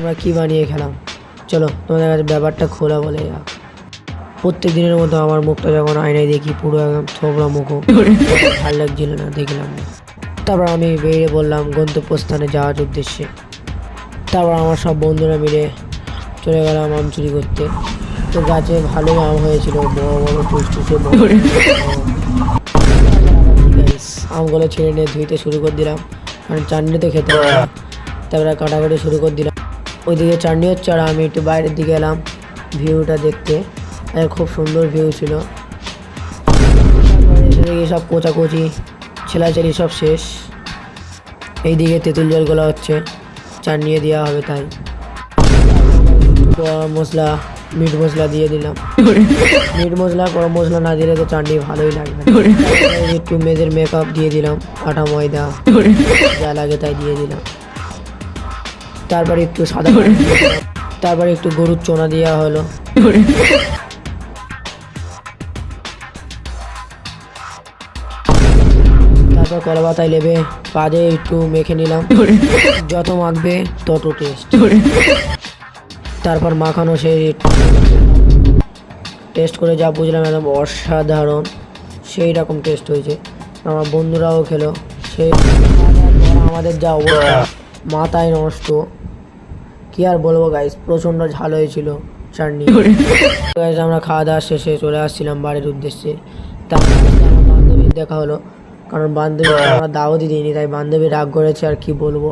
আমরা কী বানিয়ে খেলাম, চলো তোমাদের কাছে ব্যাপারটা খোলা বলে যাক। প্রত্যেক দিনের মতো আমার মুখটা যখন আয়নায় দেখি পুরো একদম থোবড়া মুখো, ভালো লাগছিল না, দেখলাম না। তারপর আমি বেরিয়ে বললাম গন্তব্যস্থানে যাওয়ার উদ্দেশ্যে। তারপর আমার সব বন্ধুরা মিলে চলে গেলাম আম চুরি করতে। তো গাছে ভালোই আম হয়েছিল, বড় বড় টুসটুসে আমগুলো ছেড়ে নিয়ে ধুইতে শুরু করে দিলাম, কারণ চাটনি তো খেতে হবে। তারপরে কাটাকাটি শুরু করে দিলাম। ওইদিকে চাটনি হচ্ছে আর আমি একটু বাইরের দিকে এলাম ভিউটা দেখতে। আর খুব সুন্দর ভিউ ছিল। তারপরে এসে দেখি সব কোচাকুচি ছেলাছেলি সব শেষ। এইদিকে তেঁতুল জলগুলো হচ্ছে, চাটনি দেওয়া হবে তাই। গরম মশলা মিট মশলা দিয়ে দিলাম। মিট মশলা গরম মশলা না দিলে তো চাটনি ভালোই লাগবে। একটু মেয়েদের মেকআপ দিয়ে দিলাম, আটা ময়দা যা লাগে তাই দিয়ে দিলাম। তারপরে একটু সাদা তারপরে একটু গরুর চোনা দেওয়া হলো। তারপর কলা পাতায় লেবে পাদে একটু মেখে নিলাম, যত মাখবে তত টেস্ট। তারপর মাখানো সেই টেস্ট করে যা বুঝলাম একদম অসাধারণ, সেই রকম টেস্ট হয়েছে। আমার বন্ধুরাও খেলো, সেই আমাদের যা অবস্থা মাথায় নষ্ট, কি আর বলবো গাইস, প্রচণ্ড ঝাল হয়েছিল চাটনি। গাইস আমরা খাওয়া দাওয়া শেষে চলে আসছিলাম বাড়ির উদ্দেশ্যে। তারপর আমার বান্ধবীর দেখা হলো, কারণ বান্ধবী আমরা দাওয়াতই দিইনি, তাই বান্ধবী রাগ করেছে আর কি বলবো।